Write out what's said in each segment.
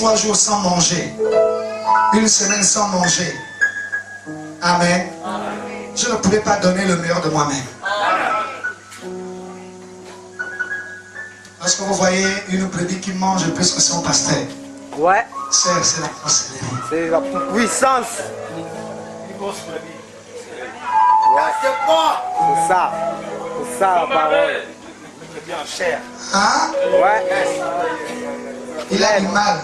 3 jours sans manger, 1 semaine sans manger. Amen. Je ne pouvais pas donner le meilleur de moi-même. Parce que vous voyez une brebis qui mange plus que son pasteur. Ouais. C'est la sorcellerie. C'est la puissance. C'est ça. C'est ça la parole. Hein? Ouais. Il a du mal.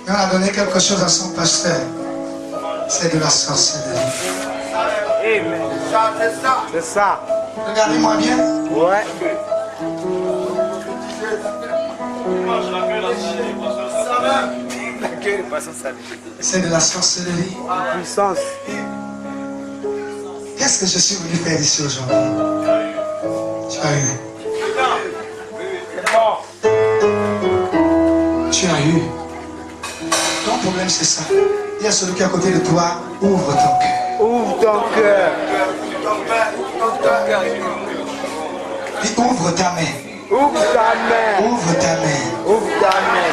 Mais on a donné quelque chose à son pasteur. C'est de la sorcellerie. C'est ça. Regardez-moi bien. Ouais. C'est de la sorcellerie. La puissance. Qu'est-ce que je suis venu faire ici aujourd'hui? Tu as eu. Tu as eu. Ton problème c'est ça. Il y a celui qui est à côté de toi. Ouvre ton cœur. Ouvre ton cœur. Dis ouvre ta main. Ouvre ta main. Ouvre ta main. Ouvre ta main.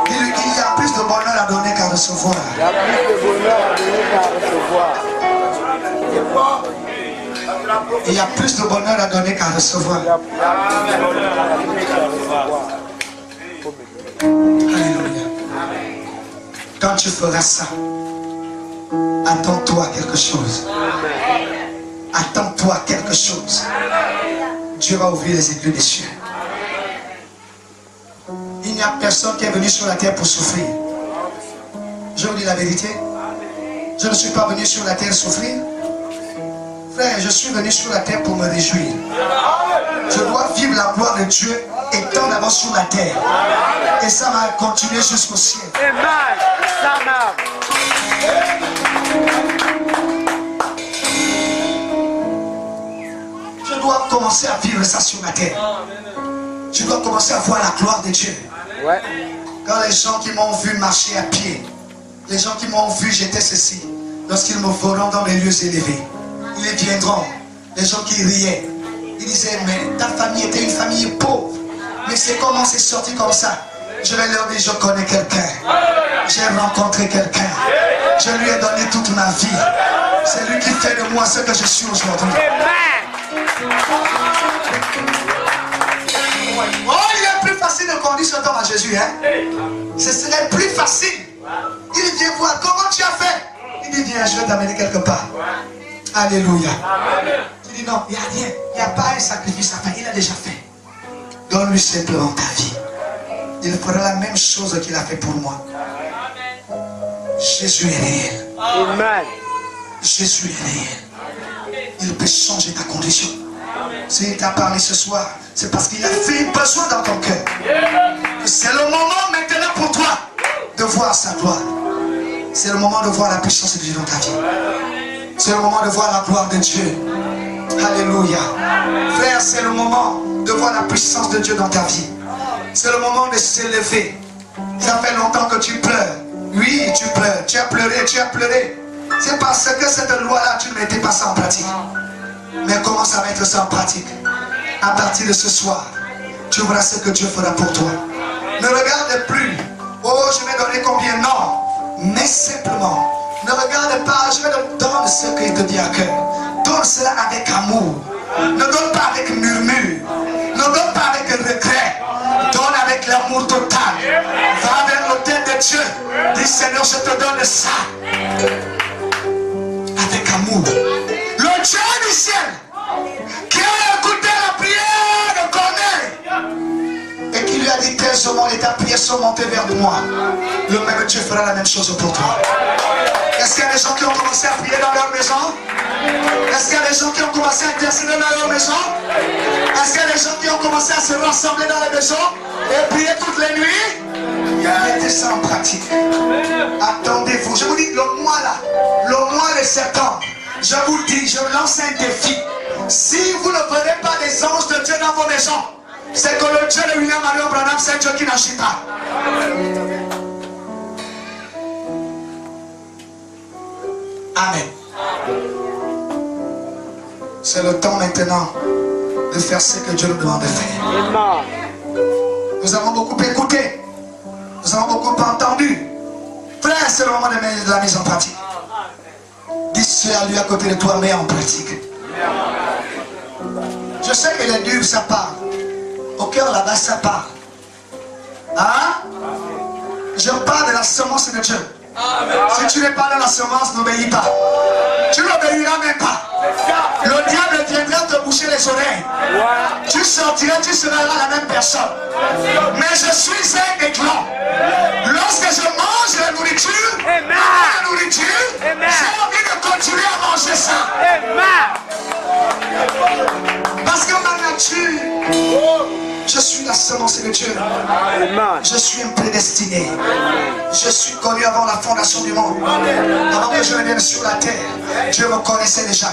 Il y a plus de bonheur à donner qu'à recevoir. Il y a plus de bonheur à donner qu'à recevoir. Il y a plus de bonheur à donner qu'à recevoir. Alléluia. Quand tu feras ça, attends-toi quelque chose. Attends-toi quelque chose. Dieu va ouvrir les écluses des cieux. Il n'y a personne qui est venu sur la terre pour souffrir. Je vous dis la vérité. Je ne suis pas venu sur la terre souffrir. Frère, je suis venu sur la terre pour me réjouir. Je dois vivre la gloire de Dieu étant d'abord sur la terre. Et ça va continuer jusqu'au ciel. Amen. Je dois commencer à vivre ça sur la terre. Je dois commencer à voir la gloire de Dieu. Ouais. Quand les gens qui m'ont vu marcher à pied, les gens qui m'ont vu jeter ceci, lorsqu'ils me verront dans les lieux élevés, ils viendront. Les gens qui riaient, ils disaient, mais ta famille était une famille pauvre. Mais c'est comment c'est sorti comme ça? Je vais leur dire, je connais quelqu'un. J'ai rencontré quelqu'un. Je lui ai donné toute ma vie. C'est lui qui fait de moi ce que je suis aujourd'hui. Oh, il est plus facile de conduire cet homme à Jésus, hein? Ce serait plus facile. Il vient voir comment tu as fait. Il dit, viens, je vais t'amener quelque part. Alléluia. Tu dis, non, il n'y a rien. Il n'y a pas un sacrifice à faire. Il a déjà fait. Donne-lui simplement ta vie. Il fera la même chose qu'il a fait pour moi. Jésus est réel. Amen. Jésus est réel. Il peut changer ta condition. S'il t'a parlé ce soir, c'est parce qu'il a fait besoin dans ton cœur. C'est le moment maintenant pour toi de voir sa gloire. C'est le moment de voir la puissance de Dieu dans ta vie. C'est le moment de voir la gloire de Dieu. Alléluia. Frère, c'est le moment de voir la puissance de Dieu dans ta vie. C'est le moment de s'élever. Ça fait longtemps que tu pleures. Oui, tu pleures. Tu as pleuré, tu as pleuré. C'est parce que cette loi-là, tu ne mettais pas ça en pratique. Mais commence à mettre ça en pratique. À partir de ce soir, tu verras ce que Dieu fera pour toi. Ne regarde plus. Oh, je vais donner combien? Non. Mais simplement, ne regarde pas. Je vais te donner ce qu'il te dit à cœur. Donne cela avec amour. Ne donne pas avec murmure. Ne donne pas avec regret. Donne avec l'amour total. Va vers l'autel de Dieu. Dis, Seigneur, je te donne ça. Avec amour. Le Dieu du ciel, qui a écouté la prière de Corneille et qui lui a dit, tes hommes et ta prière sont montées vers moi. Le même Dieu fera la même chose pour toi. Est-ce qu'il y a des gens qui ont commencé à prier dans leur maison? Est-ce qu'il y a des gens qui ont commencé à intercéder dans leur maison? Est-ce qu'il y a des gens qui ont commencé à se rassembler dans les maisons et prier toutes les nuits? Mettez ça en pratique. Attendez-vous. Je vous dis, le mois là, le mois de septembre, je vous dis, je lance un défi. Si vous ne verrez pas des anges de Dieu dans vos maisons, c'est que le Dieu de William Marion Branham, c'est un Dieu qui n'agit pas. Amen. C'est le temps maintenant de faire ce que Dieu nous demande de faire. Nous avons beaucoup écouté. Nous avons beaucoup entendu. Frère, c'est le moment de la mise en pratique. Dis celui lui à côté de toi, mets en pratique. Je sais que les dur, ça parle. Au cœur là-bas, ça parle. Hein? Je parle de la semence de Dieu. Si tu n'es pas dans la semence, n'obéis pas. Tu n'obéiras même pas. Le diable viendra te boucher les oreilles. Tu sortiras, tu seras la même personne. Mais je suis un éclat. Lorsque je mange la nourriture, j'ai envie de continuer à manger ça. Parce que ma nature, je suis la semence de Dieu. Je suis un prédestiné. Je suis connu avant la fondation du monde. Avant que je ne vienne sur la terre, Dieu me connaissait déjà.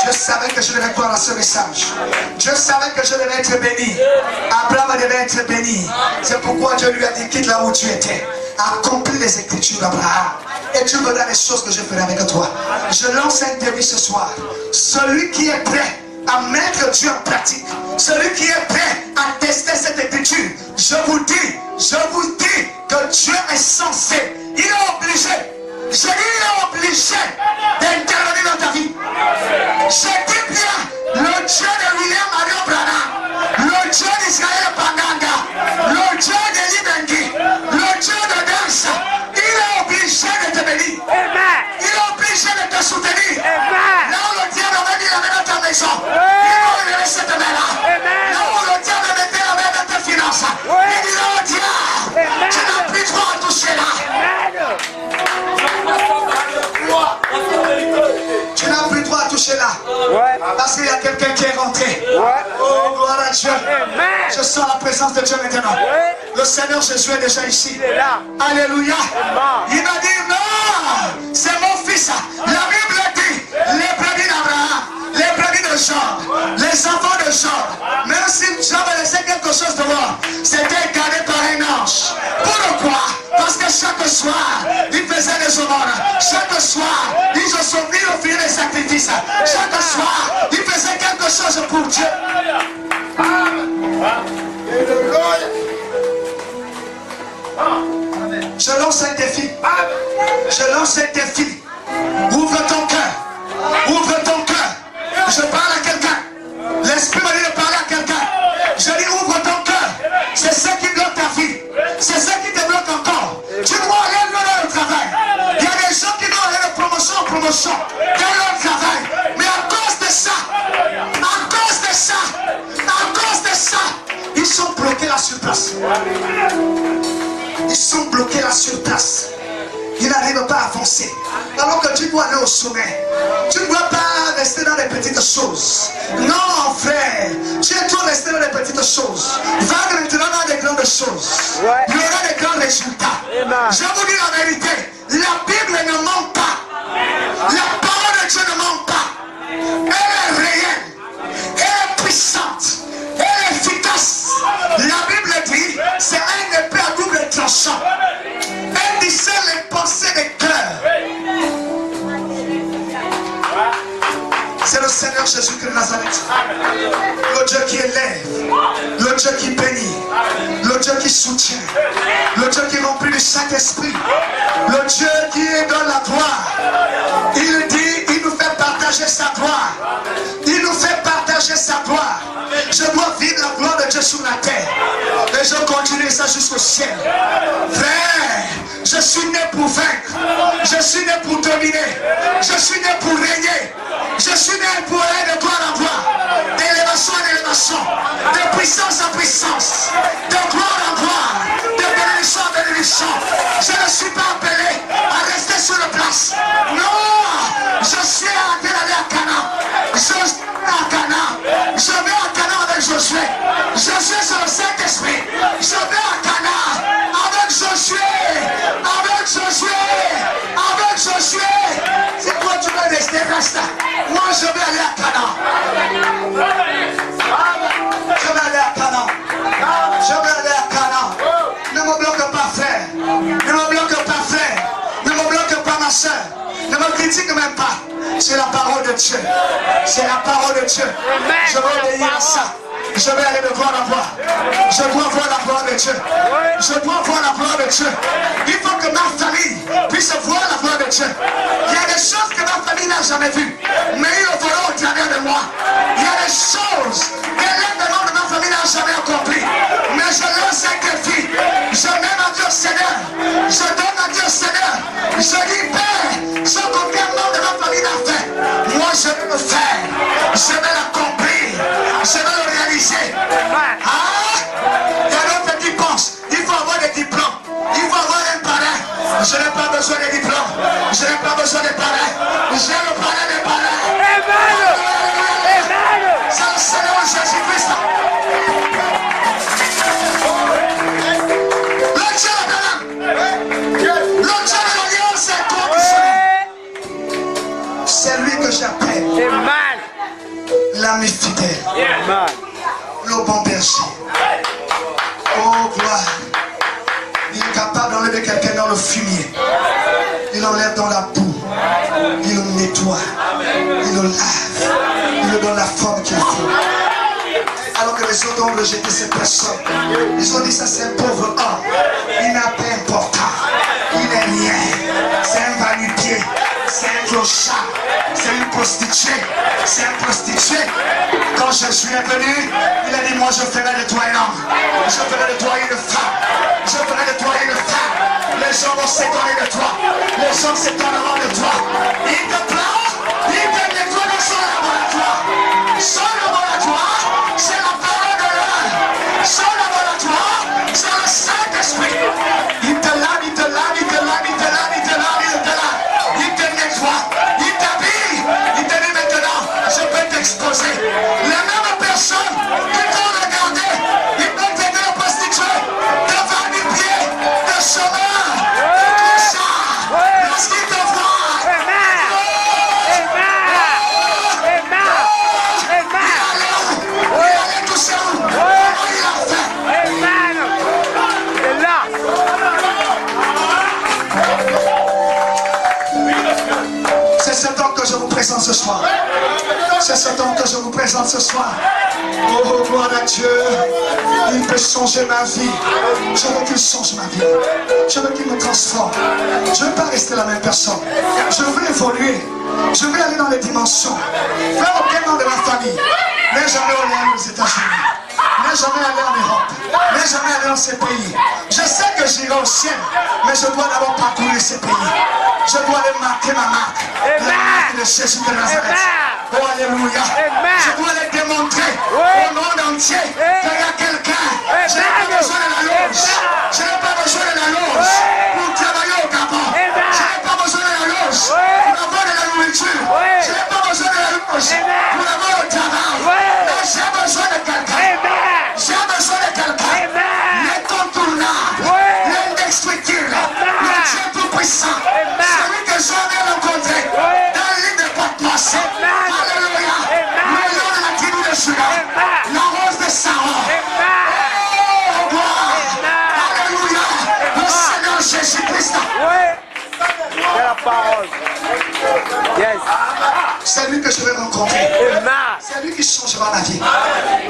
Dieu savait que je devais croire à ce message. Dieu savait que je devais être béni. Abraham devait être béni. C'est pourquoi Dieu lui a dit, quitte là où tu étais. Accomplis les écritures d'Abraham. Et tu verras les choses que je ferai avec toi. Je lance un défi ce soir. Celui qui est prêt à mettre Dieu en pratique, celui qui est prêt à tester cette écriture, je vous dis que Dieu est censé, il est obligé, je dis il est obligé d'intervenir dans ta vie. Je dis bien, le Dieu de William Marion Branham, le Dieu d'Israël Panganga, le Dieu de Libengui, le Dieu de Dansa, il est obligé de te bénir. Il est obligé de te soutenir. Là où le diable va venir dans ta maison, il va lever cette main-là. Là où le diable mettait la main dans tes finances, il dit au diable, tu n'as plus droit à toucher là. Tu n'as plus droit à toucher là. Parce qu'il y a quelqu'un qui est rentré. Oh, gloire à Dieu. Je sens la présence de Dieu maintenant. Le Seigneur Jésus est déjà ici. Alléluia. Il m'a dit non, c'est mon fils. La Bible dit les brebis d'Abraham, les brebis de Job, les enfants de Job. Même si Job a laissé quelque chose de mort, c'était gardé par un ange. Pourquoi? Parce que chaque soir, il faisait des aumônes. Chaque soir, ils sont venus offrir des sacrifices. Chaque soir, il faisait quelque chose pour Dieu. Je lance un défi. Je lance un défi. Ouvre ton cœur. Ouvre ton cœur. Je parle à quelqu'un. L'Esprit m'a dit de parler à quelqu'un. Je dis ouvre ton cœur. C'est ce qui bloque ta vie. C'est ce qui te bloque encore. Tu dois aller dans le travail. Il y a des gens qui doivent aller de promotion en promotion dans leur travail. Mais à cause de ça, ils sont bloqués là sur place. Ils sont bloqués là sur place. Ils n'arrivent pas à avancer. Alors que tu dois aller au sommet. Tu ne dois pas rester dans les petites choses. Non, frère. Tu es trop resté dans les petites choses. Va maintenant dans les grandes choses. Il y aura des grands résultats. Je vous dis la vérité. La Bible ne ment pas. La parole de Dieu ne ment pas. Elle est réelle. Elle est puissante. Elle est efficace. La Bible dit, c'est un épée à double tranchant. Elle discerne les pensées des cœurs. C'est le Seigneur Jésus-Christ de Nazareth. Le Dieu qui élève. Le Dieu qui bénit. Le Dieu qui soutient. Le Dieu qui remplit du Saint-Esprit. Le Dieu qui est dans la gloire. Il dit, il nous fait partager sa gloire. Il nous fait partager sa gloire. Je dois vivre la gloire de Dieu sur la terre. Et je continue ça jusqu'au ciel. Frère, je suis né pour vaincre. Je suis né pour dominer. Je suis né pour régner. Je suis né pour aller de gloire en gloire. D'élévation en élévation. De puissance en puissance. De gloire en gloire. De bénédiction en bénédiction. Je ne suis pas appelé à rester sur la place. Non, je suis appelé à aller à Canaan. Je suis à Canaan. Je vais à Canaan avec Josué. Josué sur le Saint-Esprit. Je vais à Canaan avec Josué. Avec Josué. Avec Josué. C'est toi tu veux rester, reste. Moi je vais aller à Canaan. Je vais aller à Canaan. Je vais aller à Canaan. Ne me bloque pas, frère. Ne me bloque pas, frère. Ne me bloque pas, ma soeur. Ne me critique même pas. C'est la parole de Dieu. C'est la parole de Dieu. Je veux obéir à ça. Je vais aller de gloire en gloire. Je dois voir la gloire de Dieu. Je dois voir la gloire de Dieu. Il faut que ma famille puisse voir la gloire de Dieu. Il y a des choses que ma famille n'a jamais vues, mais ils le verront au travers de moi. Il y a des choses que l'un des membres de ma famille n'a jamais accompli, mais je leur sacrifie. Je mets à Dieu Seigneur. Je donne à Dieu Seigneur. Je dis Père, ce qu'aucun membre de ma famille n'a fait, moi je vais le faire. Je vais l'accomplir. Je vais le réaliser. Il y a d'autres qui pensent, il faut avoir des diplômes, il faut avoir un parrain. Je n'ai pas besoin de diplômes, je n'ai pas besoin de parrain. J'ai le parrain des parrains. C'est le Seigneur Jésus-Christ. Le Dieu de l'alliance est conditionné. C'est lui que j'appelle l'ami fidèle. Le bon berger. Oh gloire. Il est capable d'enlever quelqu'un dans le fumier. Il enlève dans la boue. Il le nettoie. Il le lave. Il lui donne la forme qu'il faut. Alors que les autres ont rejeté cette personne. Ils ont dit ça c'est un pauvre homme. Il n'a pas important. Il n'est rien. C'est un va-nu-pied. C'est un clochard. C'est une prostituée. C'est un prostitué. Quand Jésus est venu, il a dit moi je ferai de toi un homme. Je ferai de toi une femme. Je ferai de toi une femme. Les gens vont s'étonner de toi. Les gens s'étonneront de toi. Il te plaint. Il te nettoie dans son laboratoire. Son laboratoire, c'est la parole de l'homme. Son laboratoire, c'est le Saint-Esprit. Il te lave, il te lave, il te lave, il te lave, il te lave, il te lave. Il te nettoie, il t'habille. Il te dit maintenant, je peux t'exposer. Les mêmes personnes qui t'ont regardé, ils peuvent t'aider à prostituer, de faire du pied, de chemin, de clochard. Lorsqu'ils te voient, c'est cet homme que je vous présente ce soir. C'est cet homme que je vous présente ce soir. Oh, gloire à Dieu. Il peut changer ma vie. Je veux qu'il change ma vie. Je veux qu'il me transforme. Je ne veux pas rester la même personne. Je veux évoluer. Je veux aller dans les dimensions. Faire aucun nom de ma famille. Mais jamais aller aux États-Unis. N'est jamais allé en Europe, n'est jamais allé dans ces pays. Je sais que j'irai au ciel, mais je dois d'abord parcourir ces pays. Je dois aller marquer ma marque, la marque de Jésus de Nazareth. Oh alléluia. Je dois les démontrer au monde entier qu'il y a quelqu'un. Je n'ai pas besoin de la loge. Je n'ai pas besoin de la loge pour travailler au Gabon. Je n'ai pas besoin de la loge pour avoir de la nourriture. Je n'ai pas besoin de la loge pour avoir le travail. Non, j'ai besoin de quelqu'un. J'ai besoin de quelqu'un. L'incontournable, l'indestructible, le Dieu tout-puissant. Celui que j'avais rencontré dans l'île de Patmos. Alléluia. Le lion de la tribu de Juda. La rose de Saron. Oh, gloire. Alléluia. Le Seigneur Jésus-Christ. C'est la parole. Yes. C'est lui que je vais rencontrer. C'est lui qui changera ma vie.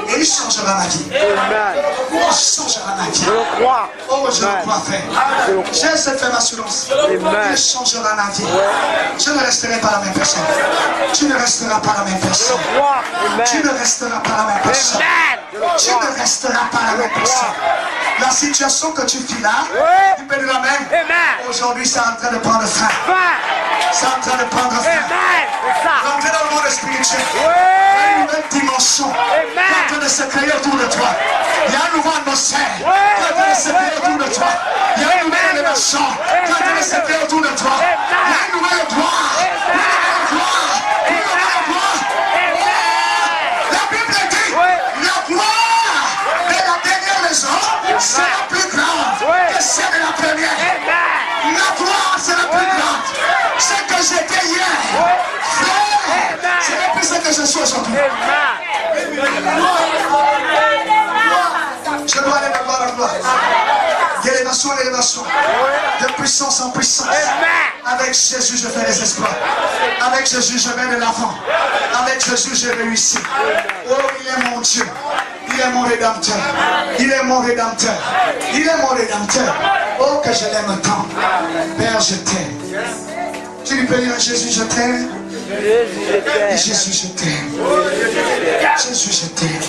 Et il changera ma vie. Il changera ma vie. Je le crois. Oh, je le crois, frère. J'ai cette ferme assurance. Il changera ma vie. Je ne resterai pas la même personne. Tu ne resteras pas la même personne. Tu ne resteras pas la même personne. Tu ne resteras pas la même personne. La situation que tu vis là, tu peux dire amen. Aujourd'hui, c'est en train de prendre fin. C'est en train de prendre fin. Rentrer dans le monde spirituel. Une nouvelle dimension qui est en train de se créer autour de toi. Il y a un nouveau atmosphère qui est en train de se créer autour de toi. Il y a une nouvelle élévation qui est en train de se créer autour de toi. Il y a une nouvelle gloire. Une nouvelle gloire. Une nouvelle gloire. La Bible dit la gloire de la dernière maison sera plus grande que celle de la première. La gloire sera plus grande. Ce que j'étais hier, frère, ce n'est plus ce que je suis aujourd'hui. Je dois aller de gloire en gloire. D'élévation en élévation. De puissance en puissance. Avec Jésus, je fais des exploits. Avec Jésus, je vais de l'avant. Avec Jésus, je réussis. Oh, il est mon Dieu. Il est mon rédempteur. Il est mon rédempteur. Il est mon rédempteur. Oh, que je l'aime tant. Père, je t'aime. Tu lui peux dire à Jésus, je t'aime. Jésus, je t'aime. Jésus, je t'aime.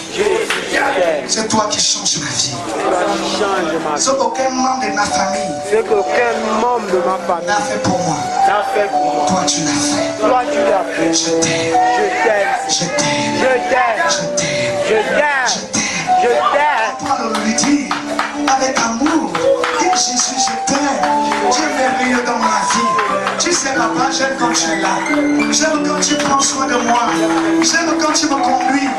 C'est toi qui changes ma vie. Ce qu'aucun membre de ma famille n'a fait pour moi. Toi, tu l'as fait. Je t'aime. Je t'aime. Je t'aime. Je t'aime. Je t'aime. Apprends à lui dire avec amour. Dis Jésus, je t'aime. Tu es merveilleux dans ma vie. Tu sais, papa, j'aime quand tu es là. J'aime quand tu prends soin de moi. J'aime quand tu me conduis.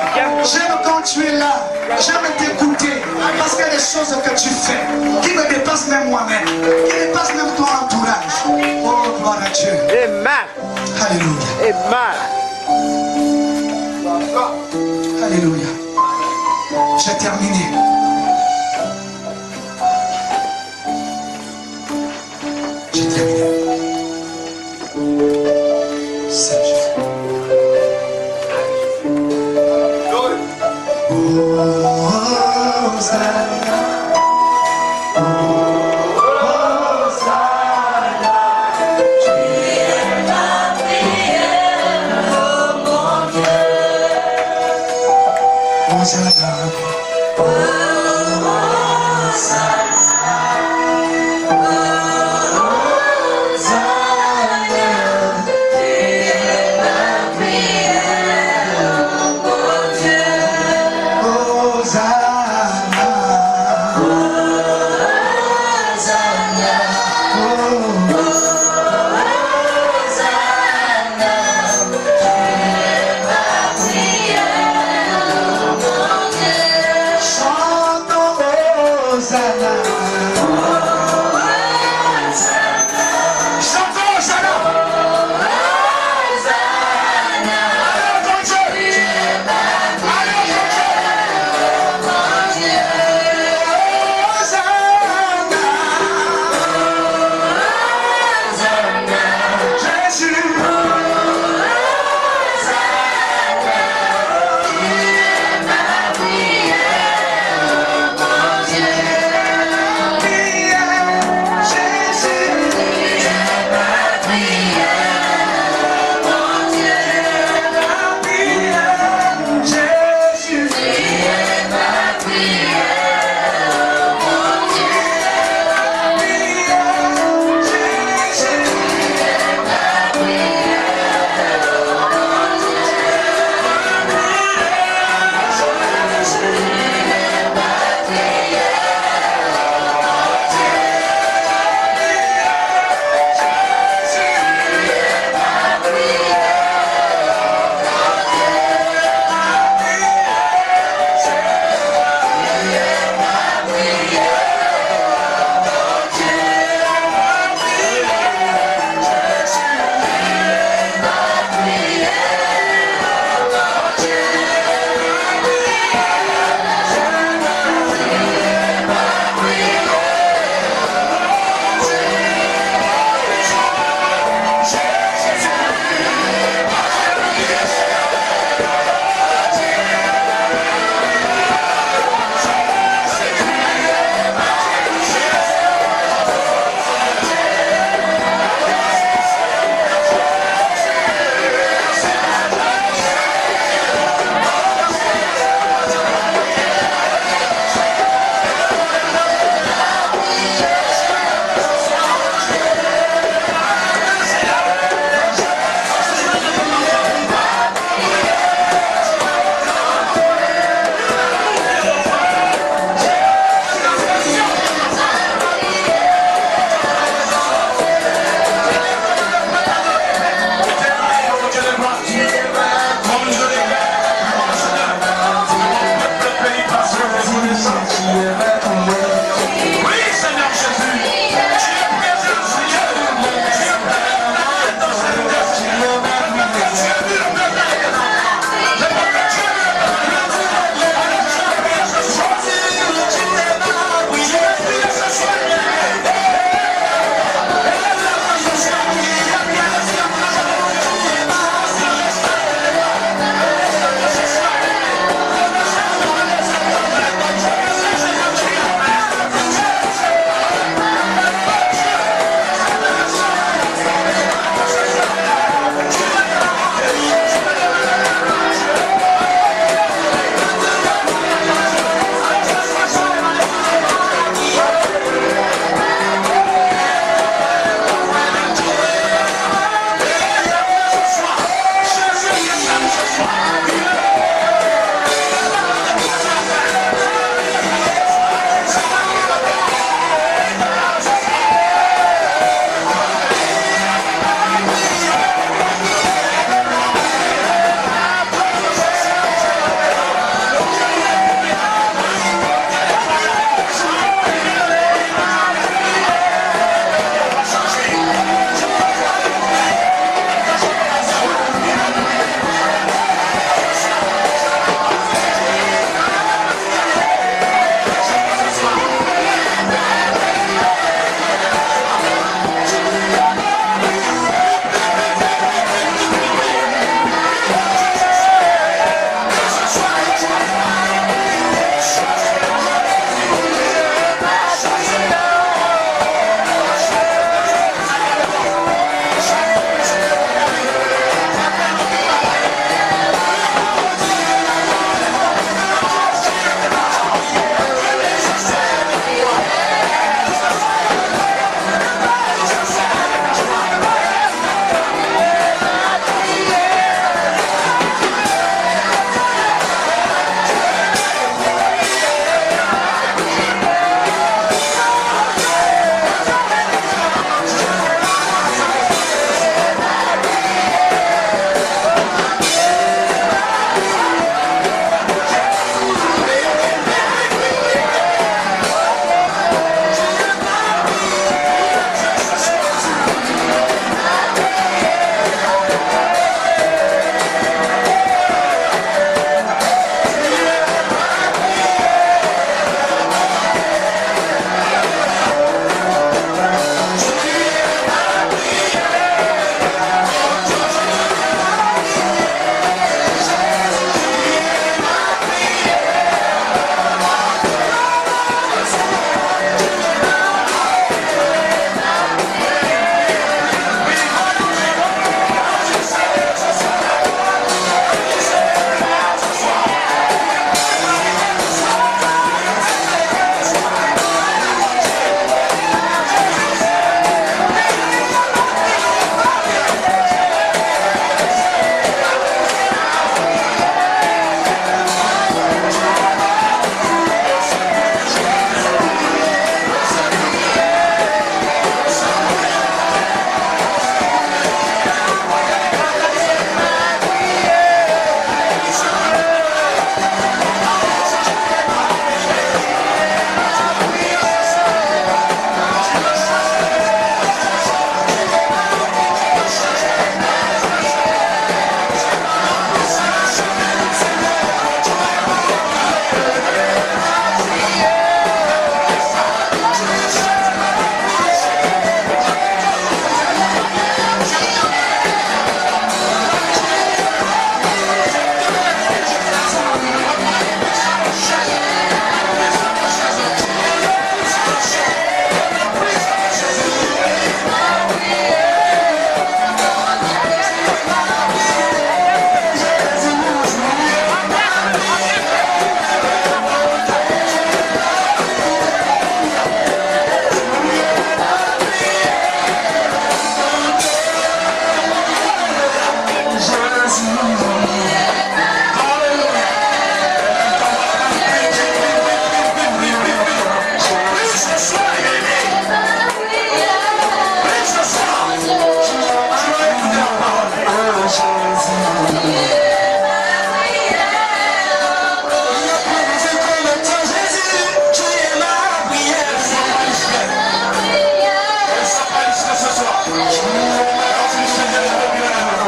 J'aime quand tu es là. J'aime t'écouter. Parce qu'il y a des choses que tu fais qui me dépassent même moi-même. Qui dépassent même ton entourage. Oh, gloire à Dieu. Amen. Alléluia. Amen. Alléluia. J'ai terminé. J'ai terminé. C'est juste.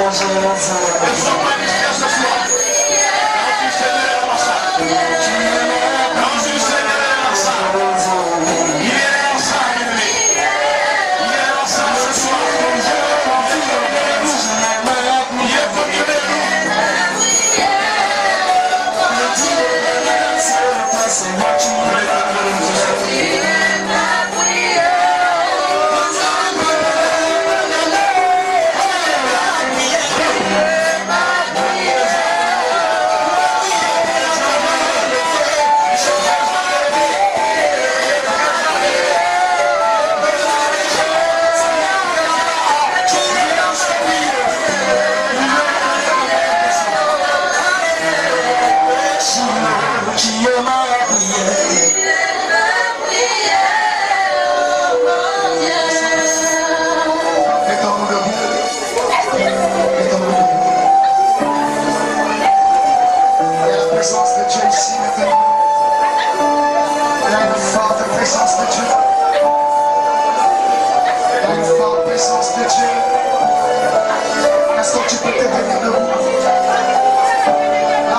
Ils sont magnifiques ce soir.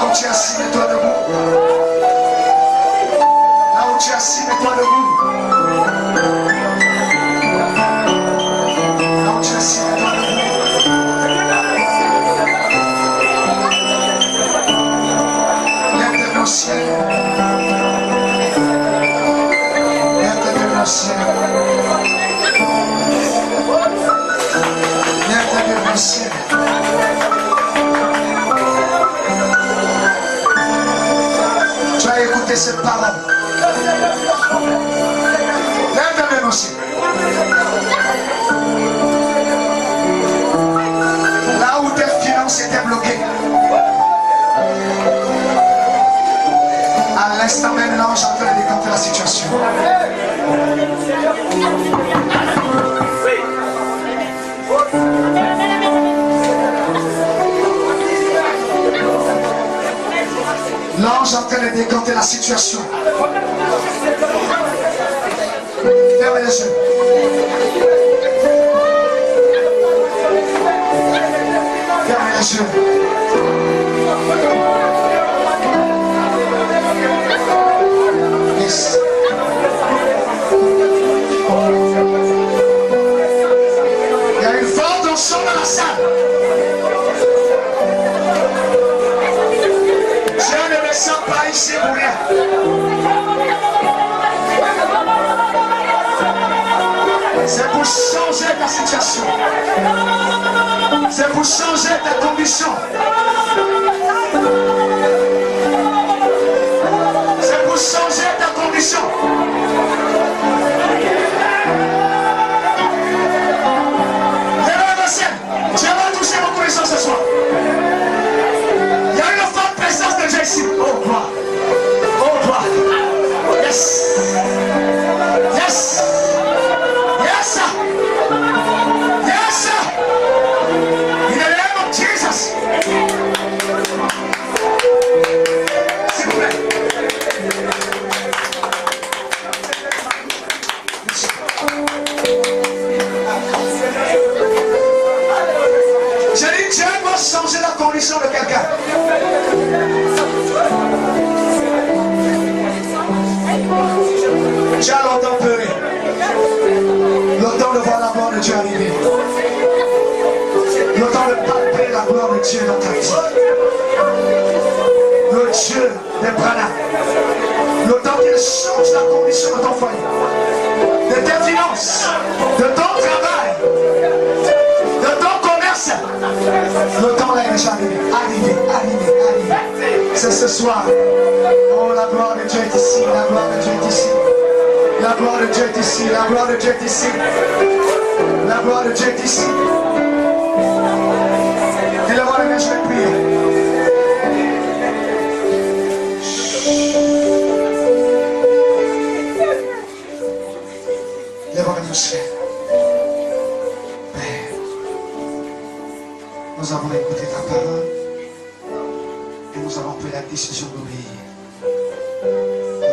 où tu es assis, mets-toi debout. Là où tu es assis, mets-toi debout. Là où tu es assis, mets-toi debout. Lève-toi au ciel. Lève-toi au ciel. Lève-toi au ciel. Tu as écouté cette parole. Lève-toi au ciel. Là où tes finances étaient bloquées, à l'instant même, l'ange en train de décanter la situation. L'ange en train de décanter la situation. Fermez les yeux. Fermez les yeux. Yes. Il y a une forte onction dans la salle. Dieu ne me sent pas ici pour rien. C'est pour changer ta situation. C'est pour changer ta condition. C'est pour changer ta condition. Lève le ciel. Dieu va toucher vos connaissances ce soir. Il y a une forte présence de Dieu ici. Oh gloire. Oh gloire. Yes. Yes. Yes. Yes. In the name of Jesus. S'il vous plaît. J'ai dit Dieu va changer la condition de quelqu'un. Tu as longtemps pleuré. Longtemps de voir la gloire de Dieu arriver. Longtemps de palper la gloire de Dieu dans ta vie. Le Dieu des Branham. Longtemps qu'il change la condition de ton foyer, de tes finances, de ton travail, de ton commerce. Le temps là est déjà arrivé. Arrivé. C'est ce soir. Oh, la gloire de Dieu est ici. La gloire de Dieu est ici. La gloire de Dieu est ici. La gloire de Dieu est ici. La gloire de Dieu est ici. Dis-le-moi, je vais prier. Lève-moi, ciel. Père, nous avons écouté ta parole et nous avons pris la décision d'obéir.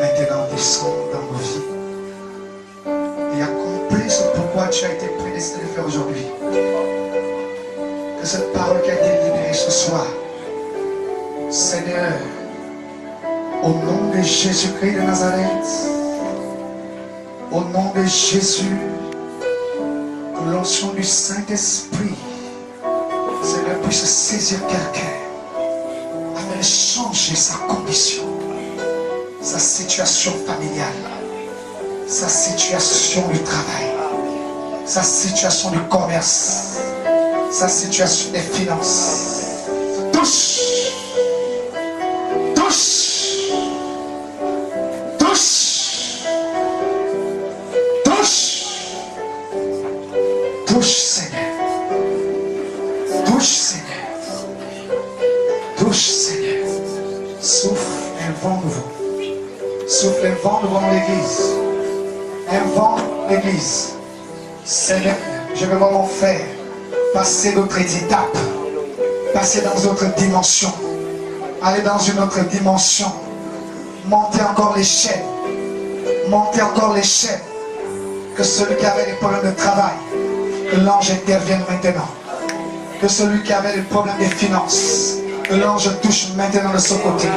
Maintenant, descends dans nos vies et accomplis ce pourquoi tu as été prédestiné de faire aujourd'hui. Que cette parole qui a été libérée ce soir, Seigneur, au nom de Jésus-Christ de Nazareth, au nom de Jésus, que l'onction du Saint-Esprit, Seigneur, puisse saisir quelqu'un afin de changer sa condition, sa situation familiale, sa situation du travail, sa situation du commerce, sa situation des finances. Touche, touche, touche, touche, touche, Seigneur, touche, Seigneur, touche, Seigneur. Souffle un vent nouveau. Souffle un vent nouveau dans l'église. Un vent dans l'église. Seigneur, je veux voir mon frère passer d'autres étapes, passer dans d'autres dimensions, aller dans une autre dimension, monter encore l'échelle, monter encore l'échelle. Que celui qui avait des problèmes de travail, que l'ange intervienne maintenant. Que celui qui avait des problèmes de finances, Que l'ange touche maintenant de son côté.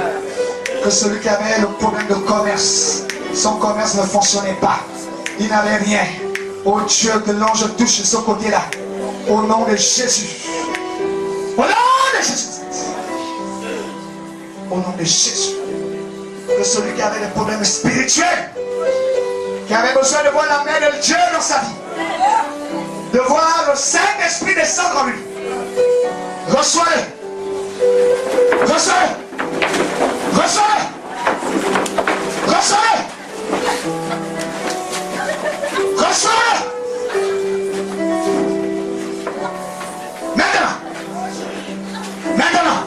Que celui qui avait le problème de commerce, son commerce ne fonctionnait pas. Il n'avait rien. Oh Dieu, que l'ange touche de ce côté-là. Au nom de Jésus. Au nom de Jésus. Au nom de Jésus. Que celui qui avait des problèmes spirituels, qui avait besoin de voir la main de Dieu dans sa vie, de voir le Saint-Esprit descendre en lui. Reçois-le. Reçois-le. Reçois-le. Reçois-le. Reçois-le. Maintenant. Maintenant.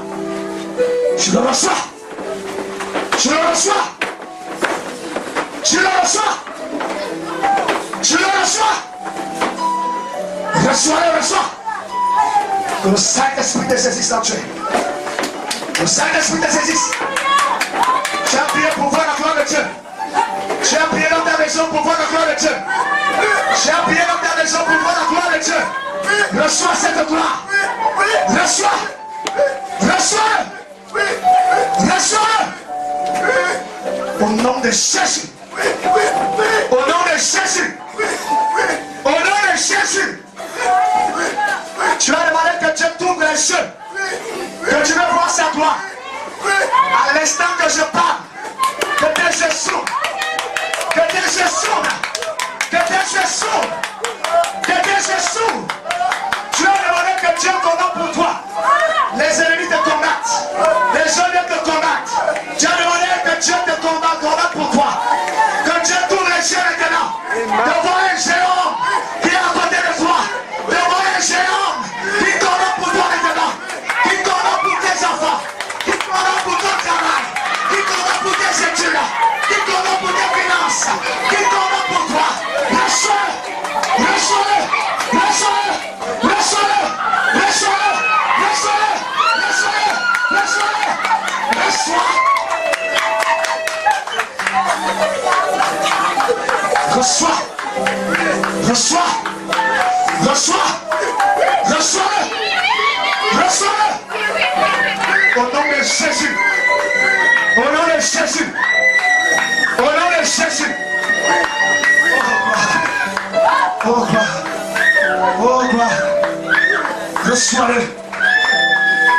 Je le reçois. Je le reçois. Je le reçois. Je le reçois. Reçois-le, reçois. Que le Saint-Esprit te saisisse en Dieu. Le Saint-Esprit te saisisse. Tu as prié pour voir la gloire de Dieu. Tu as prié dans ta maison pour voir la gloire de Dieu. Tu as prié dans ta maison pour voir la gloire de Dieu. Reçois cette gloire. Reçois. Reçois. Reçois. Au nom de Jésus. Au nom de Jésus. Au nom de Jésus. Tu as demandé que Dieu t'ouvre les yeux. Que tu veux voir sa gloire. À l'instant que je parle, que tes yeux s'ouvrent. Que tes yeux s'ouvrent. Que tes yeux s'ouvrent. Que tes yeux s'ouvrent. Tu as demandé que Dieu combatte pour toi. Les ennemis te combattent. Les gens te combattent. Tu as demandé que Dieu te combatte pour toi. Que Dieu t'ouvre les yeux maintenant. De voir un géant qui est à côté de toi. De voir un géant qui combat pour toi maintenant. Qui combat pour tes enfants. Qui combat pour ton travail. Qui combat pour tes études. Qui combat pour tes finances. Qui combat pour toi. Reçois-le. Reçois-le. Reçois-le. Reçois-le. Reçois-le. Reçois-le. Reçois-le. Reçois-le. Reçois. Reçois. Reçois. Reçois. Reçois-le. Reçois-le. Au nom de Jésus. Au nom de Jésus. Au nom de Jésus. Oh gloire. Oh gloire. Reçois-le.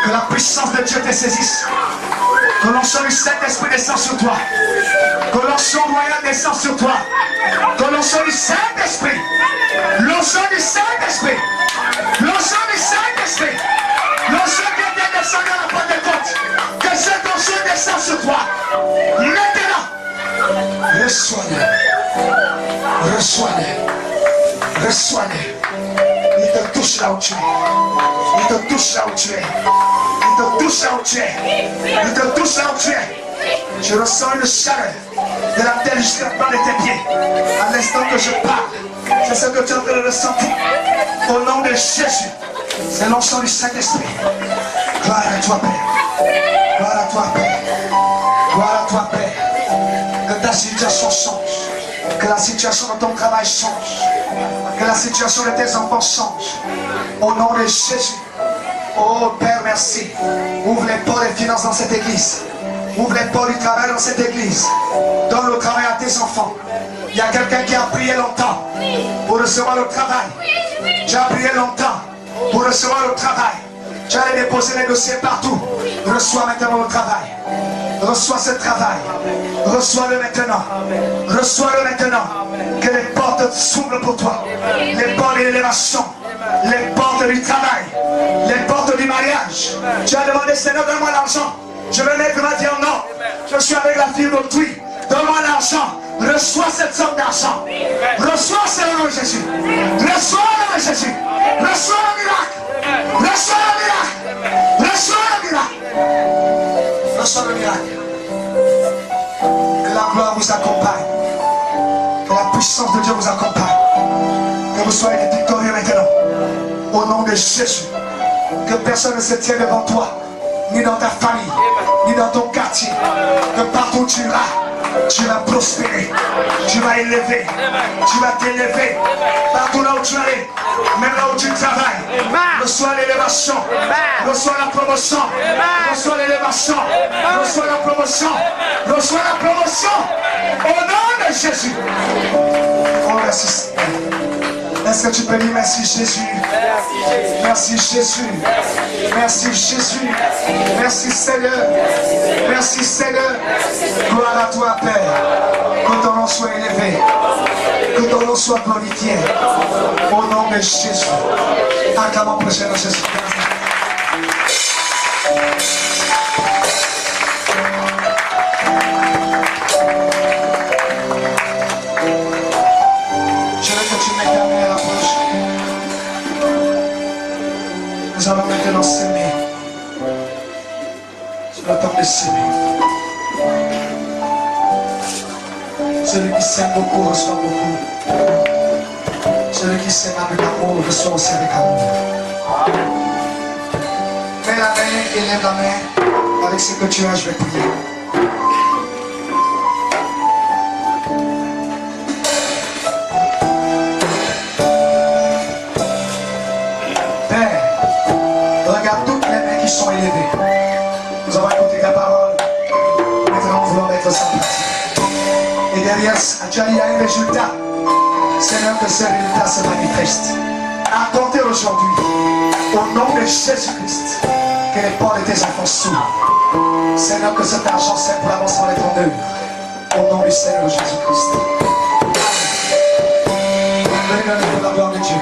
Que la puissance de Dieu te saisisse. Que l'onction du Saint-Esprit descend sur toi. Que l'onction royale descend sur toi. Que l'onction du Saint-Esprit. L'onction du Saint-Esprit. L'onction du Saint-Esprit. L'onction qui était descendue à la Pentecôte. Que cette onction descend sur toi. Maintenant. Reçois-le. Reçois-le. Reçois-le. Il te touche là où tu es. Il te touche là où tu es. Il te touche là où tu es. Il te touche là où tu es. Je ressens une chaleur de la terre jusqu'à la plante de tes pieds. À l'instant que je parle, c'est ce que tu es en train de ressentir. Au nom de Jésus, c'est l'onction du Saint-Esprit. Gloire à toi, Père. Gloire à toi, Père. Gloire à toi, Père. Que ta situation change. Que la situation de ton travail change. Que la situation de tes enfants change. Au nom de Jésus. Oh Père, merci. Ouvre les portes des finances dans cette église. Ouvre les portes du travail dans cette église. Donne le travail à tes enfants. Il y a quelqu'un qui a prié longtemps pour recevoir le travail. Tu as prié longtemps pour recevoir le travail. Tu as déposé les dossiers partout. Reçois maintenant le travail. Reçois ce travail. Reçois-le maintenant. Reçois-le maintenant. Que les portes s'ouvrent pour toi. Les portes de l'élévation. Les portes du travail. Les portes du mariage. Tu as demandé, Seigneur, donne-moi l'argent. Je vais mettre ma dire non. Je suis avec la fille d'autrui. Donne-moi l'argent. Reçois cette somme d'argent. Reçois ce nom de Jésus. Reçois le nom de Jésus. Reçois le miracle. Reçois le miracle. Reçois le miracle. Reçois le miracle. Que la gloire vous accompagne. Que la puissance de Dieu vous accompagne. Que vous soyez victorieux maintenant. Au nom de Jésus. Que personne ne se tienne devant toi. Ni dans ta famille. Ni dans ton quartier. Que partout tu iras. Tu vas prospérer. Tu vas élever. Tu vas t'élever. Partout là où tu es, même là où tu travailles. Reçois l'élévation. Reçois la promotion. Reçois l'élévation. Reçois la promotion. Reçois la promotion. Au nom de Jésus. Oh, merci Seigneur. Est-ce que tu peux dire merci Jésus? Merci Jésus. Merci Jésus. Merci Seigneur. Merci Seigneur. Gloire à toi Père. Que ton nom soit élevé. Que ton nom soit glorifié. Au nom de Jésus. Acclamons prêcher dans Jésus. Nous allons maintenant s'aimer. C'est le temps de s'aimer. Celui qui s'aime beaucoup reçoit beaucoup. Celui qui s'aime avec amour reçoit aussi avec amour. Mets la main et lève la main. Avec ce que tu as, je vais prier. Sont élevés. Nous avons écouté la parole. Maintenant, nous voulons mettre ça en pratique. Et derrière, il y a un résultat. C'est là que ce résultat se manifeste. Accordez aujourd'hui, au nom de Jésus-Christ, que les portes de tes enfants s'ouvrent. Seigneur, que cet argent sert pour l'avancement de ton œuvre. Au nom du Seigneur Jésus-Christ. Donnez-le pour la gloire de Dieu.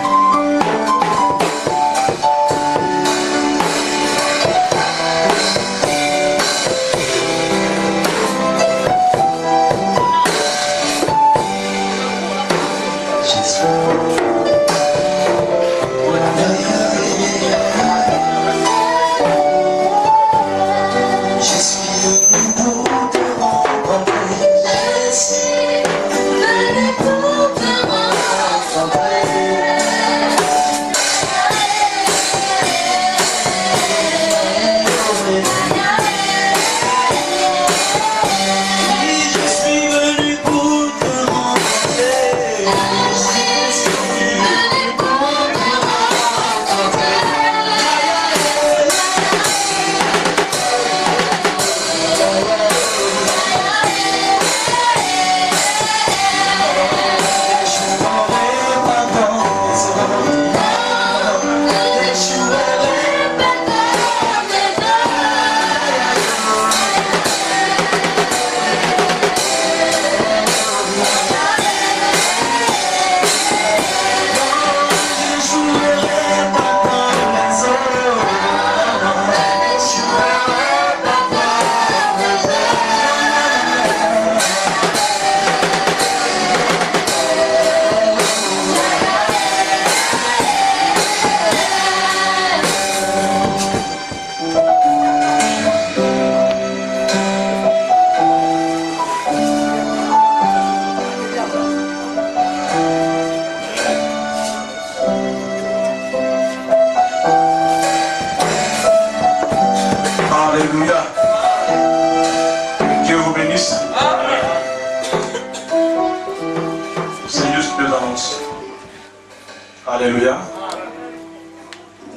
Alléluia.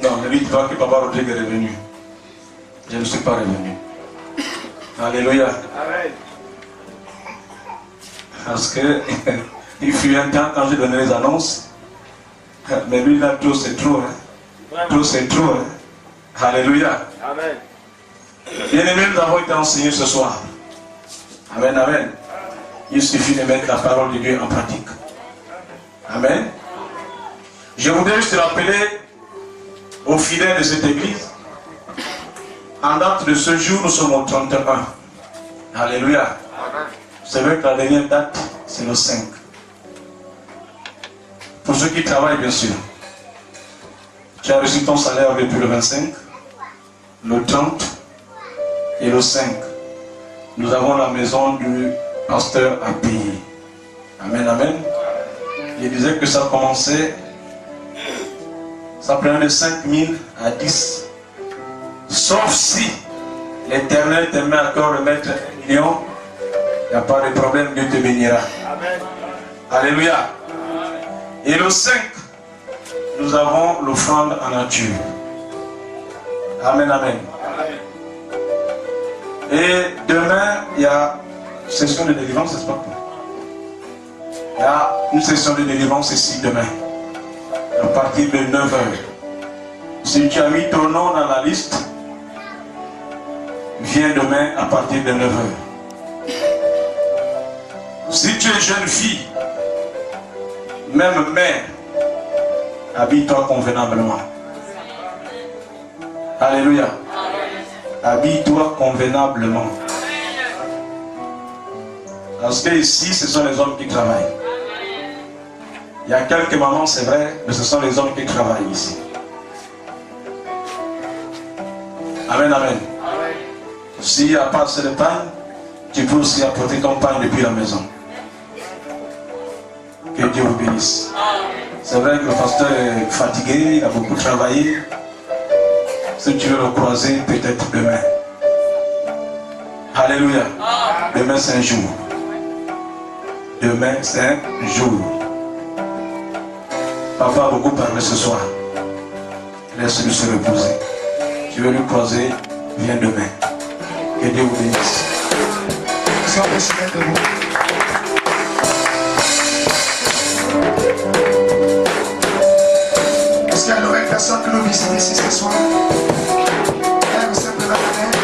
Non, ne dites pas que Papa Rodrigue est revenu. Je ne suis pas revenu. Alléluia. Parce que il fut un temps quand j'ai donné les annonces. Mais lui là, tout c'est trop. Hein. Tout c'est trop. Hein. Alléluia. Amen. Bien-aimés, nous avons été enseignés ce soir. Amen, amen. Il suffit de mettre la parole de Dieu en pratique. Amen. Je voudrais juste rappeler aux fidèles de cette église, en date de ce jour, nous sommes au 31. Alléluia. C'est vrai que la dernière date, c'est le 5. Pour ceux qui travaillent, bien sûr. Tu as reçu ton salaire depuis le 25, le 30 et le 5. Nous avons la maison du pasteur à payer. Amen, amen. Il disait que ça commençait, ça prenait de 5 000 à 10. Sauf si l'Éternel t'aimait encore remettre 1 million n'y a pas de problème, Dieu te bénira. Amen. Alléluia. Et le 5, nous avons l'offrande en nature. Amen, amen. Et demain, il y a une session de délivrance, n'est-ce pas? Il y a une session de délivrance ici demain, à partir de 9h. Si tu as mis ton nom dans la liste, viens demain à partir de 9h. Si tu es jeune fille, même mère, habille-toi convenablement. Alléluia. Habille-toi convenablement. Parce que ici, ce sont les hommes qui travaillent. Il y a quelques mamans, c'est vrai, mais ce sont les hommes qui travaillent ici. Amen, amen. S'il n'y a pas assez de pain, tu peux aussi apporter ton pain depuis la maison. Que Dieu vous bénisse. C'est vrai que le pasteur est fatigué, il a beaucoup travaillé. Si tu veux le croiser, peut-être demain. Alléluia. Demain, c'est un jour. Demain, c'est un jour. Papa a beaucoup parlé ce soir. Laisse-le se reposer. Tu veux le croiser, viens demain. Que Dieu vous bénisse. Si on peut se mettre debout. Est-ce qu'il y a une personne que nous visitons ici ce soir? Vous simplement,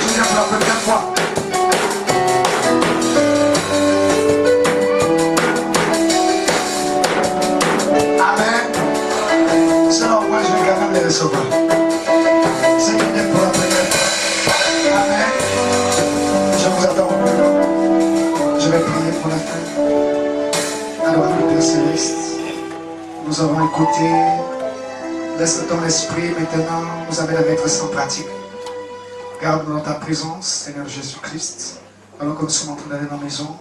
je viens pour la première fois. Amen. Selon moi, je vais quand même les recevoir. C'est qui vient pour la première fois. Amen. Je vous attends. Je vais prier pour la fin. Alors, le Père Céleste, nous avons écouté. Laisse ton esprit maintenant nous amène à mettre ça en pratique. Garde-nous dans ta présence, Seigneur Jésus-Christ. Alors que nous sommes en train d'aller dans la maison,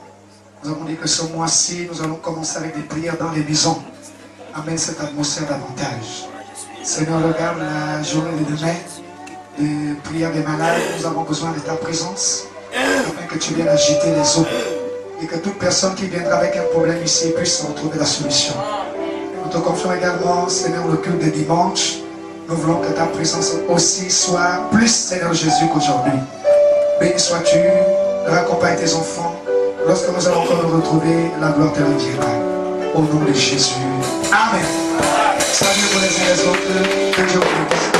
nous avons dit que ce mois-ci, nous allons commencer avec des prières dans les maisons. Amène cette atmosphère davantage. Seigneur, regarde la journée de demain, de prières des malades. Nous avons besoin de ta présence, afin que tu viennes agiter les eaux. Et que toute personne qui viendra avec un problème ici puisse retrouver la solution. Nous te confions également, Seigneur, le culte de dimanche. Nous voulons que ta présence aussi soit plus, Seigneur Jésus, qu'aujourd'hui. Béni sois-tu, raccompagne tes enfants. Lorsque nous allons encore nous retrouver, la gloire te reviendra. Au nom de Jésus. Amen. Salut pour les uns et les autres. Que Dieu vous bénisse.